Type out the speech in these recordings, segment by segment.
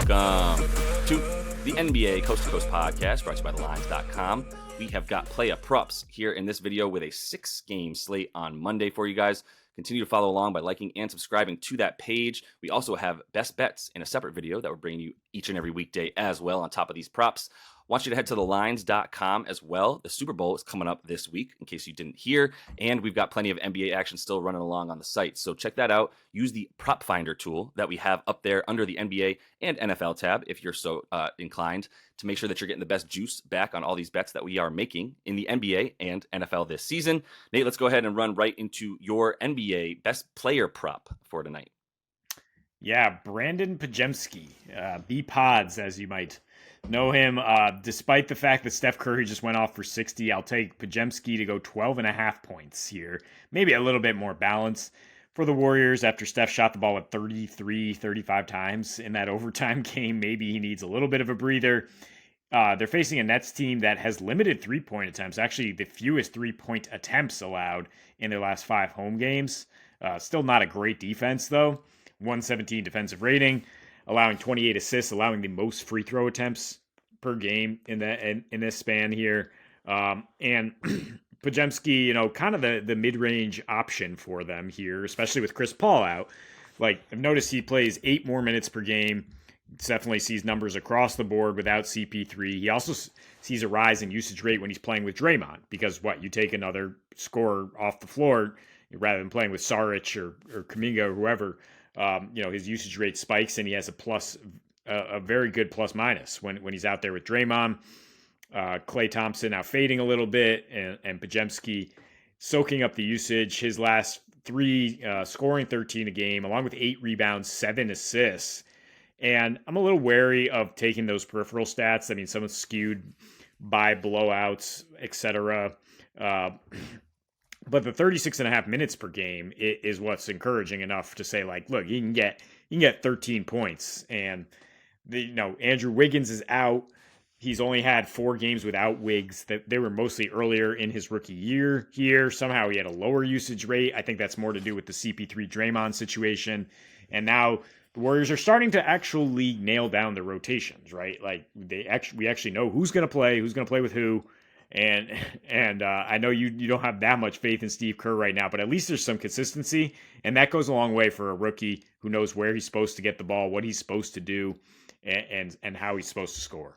Welcome to the NBA Coast to Coast podcast brought to you by thelines.com. We have got playa props here in this video with a 6-game slate on Monday for you guys. Continue to follow along by liking and subscribing to that page. We also have best bets in a separate video that we're bringing you each and every weekday as well on top of these props. Want you to head to thelines.com as well. The Super Bowl is coming up this week, in case you didn't hear, and we've got plenty of NBA action still running along on the site. So check that out. Use the prop finder tool that we have up there under the NBA and NFL tab, if you're so inclined, to make sure that you're getting the best juice back on all these bets that we are making in the NBA and NFL this season. Nate, let's go ahead and run right into your NBA best player prop for tonight. Yeah, Brandon Pajemski, B-Pods, as you might know him. Despite the fact that Steph Curry just went off for 60, I'll take Pajemski to go 12.5 points here. Maybe a little bit more balance for the Warriors after Steph shot the ball at 35 times in that overtime game. Maybe he needs a little bit of a breather. They're facing a Nets team that has limited three-point attempts, actually the fewest three-point attempts allowed in their last 5 home games. Still not a great defense, though. 117 defensive rating, allowing 28 assists, allowing the most free throw attempts per game in this span here. And Pajemski, kind of the mid-range option for them here, especially with Chris Paul out. Like, I've noticed he plays 8 more minutes per game. Definitely sees numbers across the board without CP3. He also sees a rise in usage rate when he's playing with Draymond, because you take another scorer off the floor rather than playing with Saric or Kuminga or whoever. His usage rate spikes, and he has a very good plus minus when he's out there with Draymond. Klay Thompson now fading a little bit, and Pajemski soaking up the usage. His last 3 scoring 13 a game, along with 8 rebounds, 7 assists. And I'm a little wary of taking those peripheral stats. I mean, some skewed by blowouts, etc. But the 36.5 minutes per game is what's encouraging enough to say, like, look, you can get 13 points. And Andrew Wiggins is out. He's only had 4 games without Wiggs. That they were mostly earlier in his rookie year here. Somehow he had a lower usage rate. I think that's more to do with the CP3 Draymond situation. And now the Warriors are starting to actually nail down the rotations, right? Like we actually know who's going to play with who. And I know you don't have that much faith in Steve Kerr right now, but at least there's some consistency, and that goes a long way for a rookie who knows where he's supposed to get the ball, what he's supposed to do, and how he's supposed to score.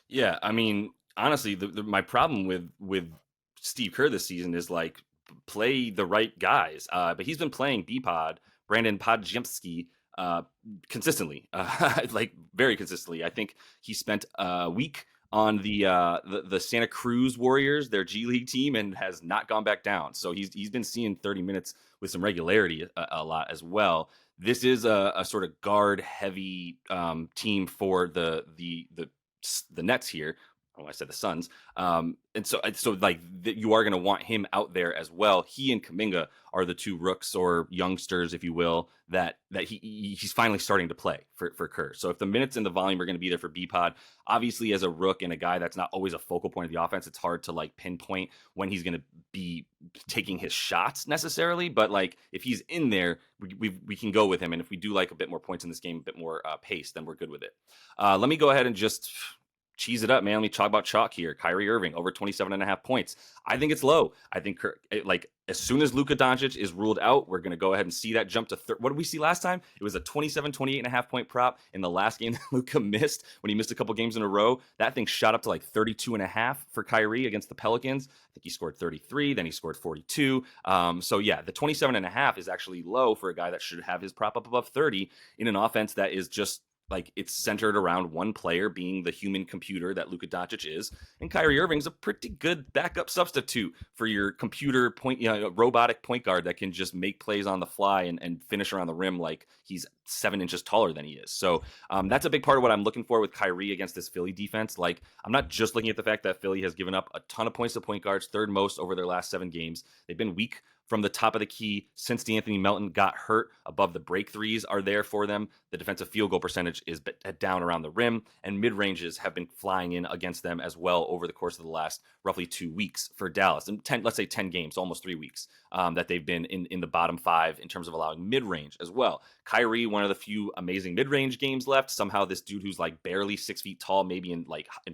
Yeah, I mean, honestly, my problem with Steve Kerr this season is like play the right guys, but he's been playing B-Pod, Brandon Pajemski, consistently, like very consistently. I think he spent a week on the Santa Cruz Warriors, their G League team, and has not gone back down. So he's been seeing 30 minutes with some regularity a lot as well. This is a sort of guard heavy team for the Nets here. Oh, I said the Suns. And so like you are going to want him out there as well. He and Kuminga are the 2 rooks or youngsters, if you will, that he's finally starting to play for Kerr. So if the minutes and the volume are going to be there for B-Pod, obviously as a rook and a guy that's not always a focal point of the offense, it's hard to like pinpoint when he's going to be taking his shots necessarily. But like if he's in there, we can go with him. And if we do like a bit more points in this game, a bit more pace, then we're good with it. Let me go ahead and just cheese it up, man. Let me talk about chalk here. Kyrie Irving over 27.5 points. I think it's low. I think like as soon as Luka Doncic is ruled out, we're going to go ahead and see that jump to what did we see last time? It was a 28.5 point prop in the last game that Luka missed when he missed a couple games in a row. That thing shot up to like 32.5 for Kyrie against the Pelicans. I think he scored 33, then he scored 42. So yeah, the 27.5 is actually low for a guy that should have his prop up above 30 in an offense that is just like it's centered around one player being the human computer that Luka Doncic is, and Kyrie Irving's a pretty good backup substitute for your computer robotic point guard that can just make plays on the fly and finish around the rim like he's 7 inches taller than he is. So that's a big part of what I'm looking for with Kyrie against this Philly defense. Like I'm not just looking at the fact that Philly has given up a ton of points to point guards, 3rd most over their last 7 games. They've been weak from the top of the key since DeAnthony Melton got hurt. Above the break threes are there for them. The defensive field goal percentage is down around the rim, and mid-ranges have been flying in against them as well over the course of the last roughly 2 weeks for Dallas. And let's say 10 games, almost 3 weeks. that they've been in the bottom 5 in terms of allowing mid-range as well. Kyrie, one of the few amazing mid-range games left. Somehow this dude who's like barely 6 feet tall, maybe in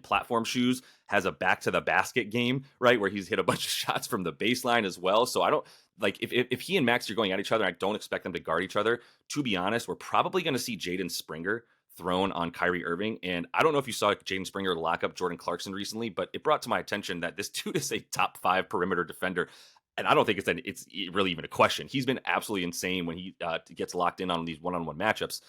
platform shoes, has a back to the basket game, right? Where he's hit a bunch of shots from the baseline as well. So I don't like if he and Max are going at each other, I don't expect them to guard each other. To be honest, we're probably going to see Jaden Springer thrown on Kyrie Irving. And I don't know if you saw Jaden Springer lock up Jordan Clarkson recently, but it brought to my attention that this dude is a top 5 perimeter defender. And I don't think it's really even a question. He's been absolutely insane when he gets locked in on these one-on-one matchups.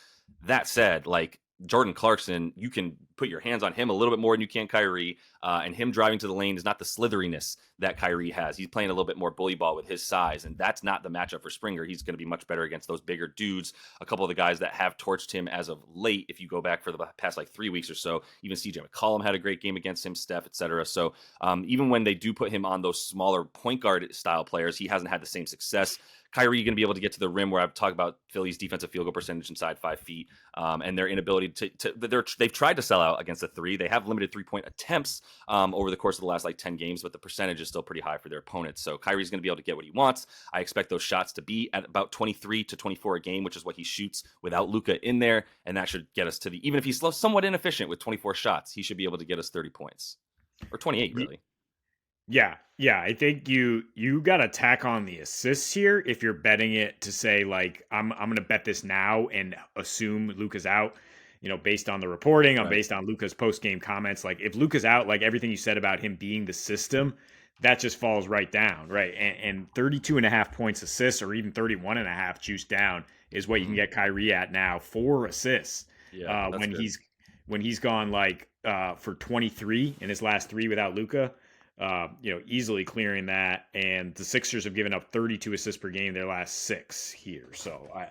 That said, like Jordan Clarkson, you can put your hands on him a little bit more than you can Kyrie. And him driving to the lane is not the slitheriness that Kyrie has. He's playing a little bit more bully ball with his size, and that's not the matchup for Springer. He's going to be much better against those bigger dudes. A couple of the guys that have torched him as of late, if you go back for the past like 3 weeks or so, even CJ McCollum had a great game against him, Steph, etc. So even when they do put him on those smaller point guard style players, he hasn't had the same success. Kyrie going to be able to get to the rim, where I've talked about Philly's defensive field goal percentage inside 5 feet, and their inability they've tried to sell out against the three. They have limited 3-point attempts over the course of the last like 10 games, but the percentage is still pretty high for their opponents. So Kyrie's going to be able to get what he wants. I expect those shots to be at about 23 to 24 a game, which is what he shoots without Luka in there, and that should get us to even if he's somewhat inefficient with 24 shots, he should be able to get us 30 points or 28 really. Yeah, yeah. I think you got to tack on the assists here if you're betting it to say like I'm going to bet this now and assume Luka's out. Based on the reporting, Right. based on Luka's post game comments. Like if Luka's out, like everything you said about him being the system, that just falls right down, right? And 32 and a half points assists, or even 31 and a half juice down, is what you can get Kyrie at now. 4 assists Yeah, that's when good. he's gone like for 23 in his last 3 without Luka. Easily clearing that. And the Sixers have given up 32 assists per game their last 6 here. So I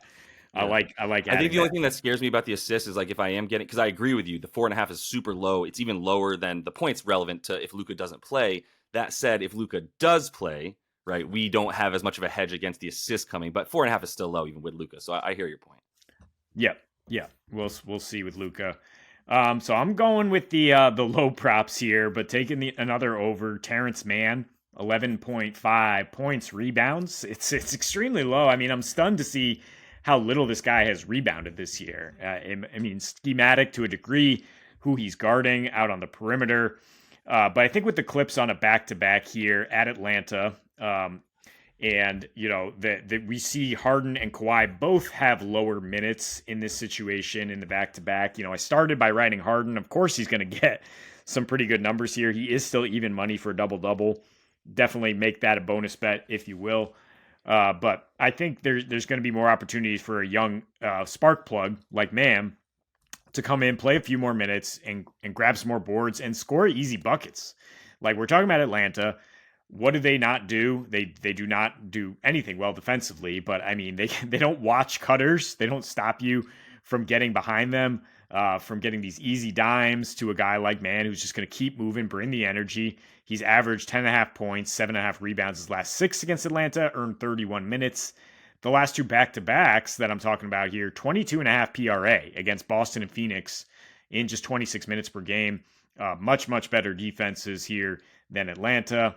Yeah. like I think adding the only that. thing that scares me about the assist is like if I am getting, because I agree with you, the 4.5 is super low. It's even lower than the points relevant to if Luka doesn't play. That said, if Luka does play, right, we don't have as much of a hedge against the assist coming, but 4.5 is still low even with Luka. So I hear your point. Yep. Yeah. We'll see with Luka. So I'm going with the low props here, but taking another over. Terrence Mann, 11.5 points, rebounds. It's extremely low. I mean, I'm stunned to see how little this guy has rebounded this year. I mean, schematic to a degree, who he's guarding out on the perimeter. But I think with the Clips on a back-to-back here at Atlanta, and that we see Harden and Kawhi both have lower minutes in this situation in the back-to-back. I started by writing Harden. Of course, he's going to get some pretty good numbers here. He is still even money for a double-double. Definitely make that a bonus bet if you will. But I think there's going to be more opportunities for a young spark plug like Mam to come in, play a few more minutes, and grab some more boards and score easy buckets. Like we're talking about Atlanta. What do they not do? They do not do anything well defensively, but I mean they don't watch cutters. They don't stop you from getting behind them, from getting these easy dimes to a guy like Mann who's just going to keep moving, bring the energy. He's averaged 10.5 points, 7.5 rebounds his last 6 against Atlanta, earned 31 minutes. The last 2 back-to-backs that I'm talking about here, 22.5 PRA against Boston and Phoenix in just 26 minutes per game. Much, much better defenses here than Atlanta.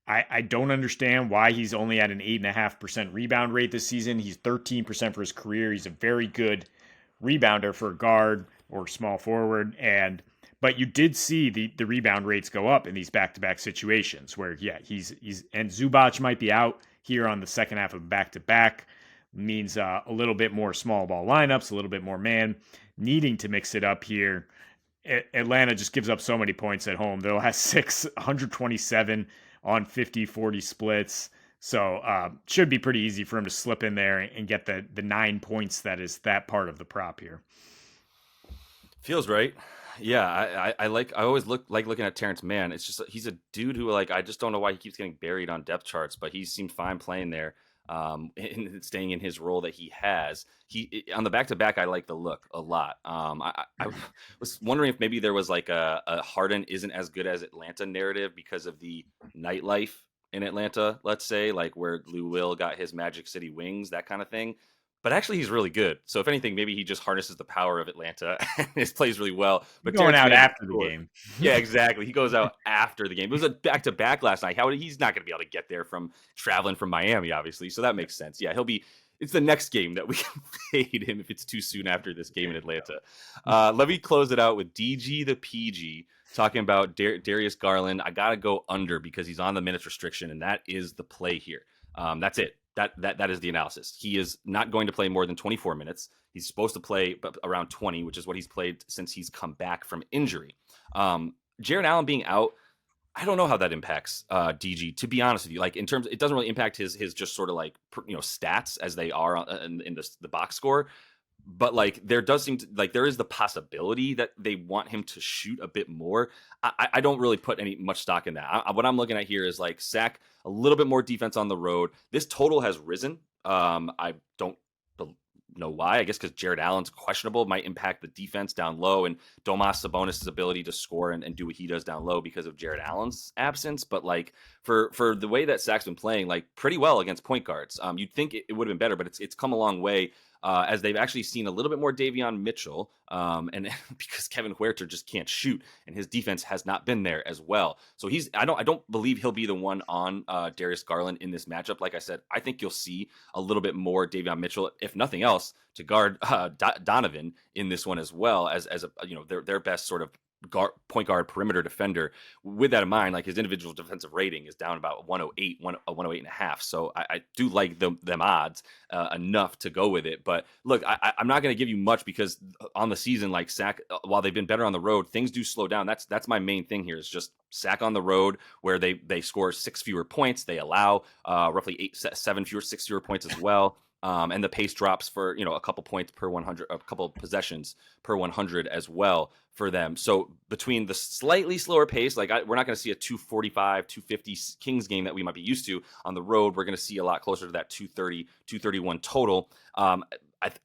I don't understand why he's only at an 8.5% rebound rate this season. He's 13% for his career. He's a very good rebounder for a guard or small forward. But you did see the rebound rates go up in these back-to-back situations where, yeah, he's and Zubac might be out here on the second half of back-to-back. Means a little bit more small ball lineups, a little bit more man needing to mix it up here. Atlanta just gives up so many points at home. Their last 6, 127 on 50-40 splits. So should be pretty easy for him to slip in there and get the 9 points that is that part of the prop here. Feels right. Yeah, I always like looking at Terrence Mann. It's just he's a dude who like I just don't know why he keeps getting buried on depth charts, but he seems fine playing there, and staying in his role that he has. He on the back to back, I like the look a lot. I was wondering if maybe there was like a Harden isn't as good as Atlanta narrative because of the nightlife in Atlanta. Let's say like where Lou Will got his Magic City wings, that kind of thing. but actually he's really good. So if anything, maybe he just harnesses the power of Atlanta and plays really well. But Going Terrence out Mann after the scored. game. Yeah, exactly. He goes out after the game. It was a back-to-back last night. He's not going to be able to get there from traveling from Miami, obviously. So that makes sense. Yeah, he'll be. It's the next game that we can fade him if it's too soon after this game in Atlanta. Let me close it out with DG the PG talking about Darius Garland. I got to go under because he's on the minutes restriction, and that is the play here. That's it. That is the analysis. He is not going to play more than 24 minutes. He's supposed to play around 20, which is what he's played since he's come back from injury. Jared Allen being out, I don't know how that impacts DG. To be honest with you, like in terms, it doesn't really impact his just sort of like stats as they are in the box score. But like there does seem to like there is the possibility that they want him to shoot a bit more. I don't really put much stock in that. What I'm looking at here is like Sack, a little bit more defense on the road. This total has risen. I don't know why. I guess because Jared Allen's questionable might impact the defense down low, and Domas Sabonis' ability to score and do what he does down low because of Jared Allen's absence. But like for the way that Sack's been playing, like pretty well against point guards, you'd think it would have been better, but it's come a long way. As they've actually seen a little bit more Davion Mitchell, and because Kevin Huerter just can't shoot, and his defense has not been there as well. So I don't believe he'll be the one on Darius Garland in this matchup. Like I said, I think you'll see a little bit more Davion Mitchell, if nothing else, to guard Donovan in this one as well as their best sort of point guard perimeter defender. With that in mind, like his individual defensive rating is down about 108, 108 and a half. So I do like them odds enough to go with it. But look, I'm not going to give you much because on the season, like Sack, while they've been better on the road, things do slow down. That's my main thing here is just Sack on the road where they score 6 fewer points. They allow roughly 6 fewer points as well. And the pace drops for a couple points per 100, a couple possessions per 100 as well for them. So between the slightly slower pace, like we're not going to see a 245, 250 Kings game that we might be used to on the road. We're going to see a lot closer to that 230, 231 total.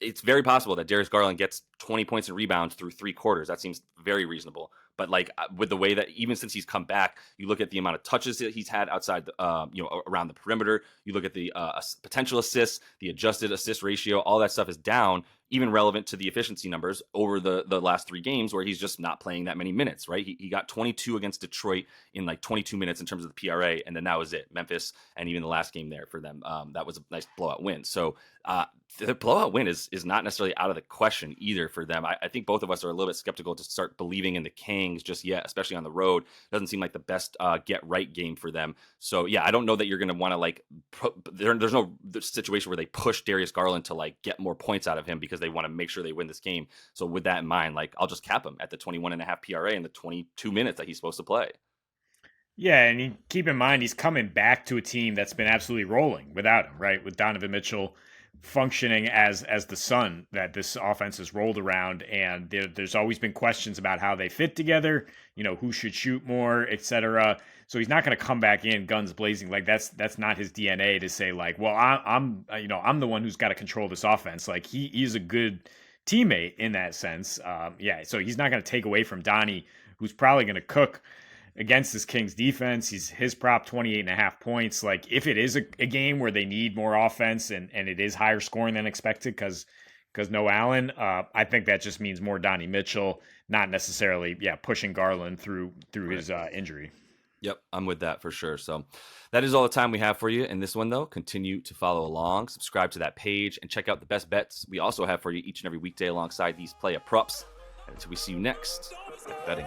It's very possible that Darius Garland gets 20 points and rebounds through 3 quarters. That seems very reasonable. But like with the way that even since he's come back, you look at the amount of touches that he's had outside, around the perimeter. You look at the potential assists, the adjusted assist ratio. All that stuff is down, even relevant to the efficiency numbers over the last 3 games where he's just not playing that many minutes. Right? He got 22 against Detroit in like 22 minutes in terms of the PRA, and then that was it. Memphis and even the last game there for them, that was a nice blowout win. So the blowout win is not necessarily out of the question either for them. I think both of us are a little bit skeptical to start believing in the Kings just yet, especially on the road. Doesn't seem like the best get right game for them. So yeah, I don't know that you're going to want to like. There's no situation where they push Darius Garland to like get more points out of him because they want to make sure they win this game. So with that in mind, like I'll just cap him at the 21.5 PRA and the 22 minutes that he's supposed to play. Yeah, and keep in mind he's coming back to a team that's been absolutely rolling without him, right? With Donovan Mitchell functioning as the sun that this offense has rolled around, and there's always been questions about how they fit together, who should shoot more, etc. So he's not going to come back in guns blazing. Like that's not his DNA to say like, well, I'm the one who's got to control this offense. Like he's a good teammate in that sense. So he's not going to take away from Donnie, who's probably going to cook against this Kings defense. His prop 28.5 points. Like if it is a game where they need more offense and it is higher scoring than expected because no Allen, I think that just means more Donnie Mitchell, not necessarily pushing Garland through right. His injury. Yep, I'm with that for sure. So that is all the time we have for you in this one, though. Continue to follow along, subscribe to that page, and check out the best bets we also have for you each and every weekday alongside these player props. And until we see you next, happy betting.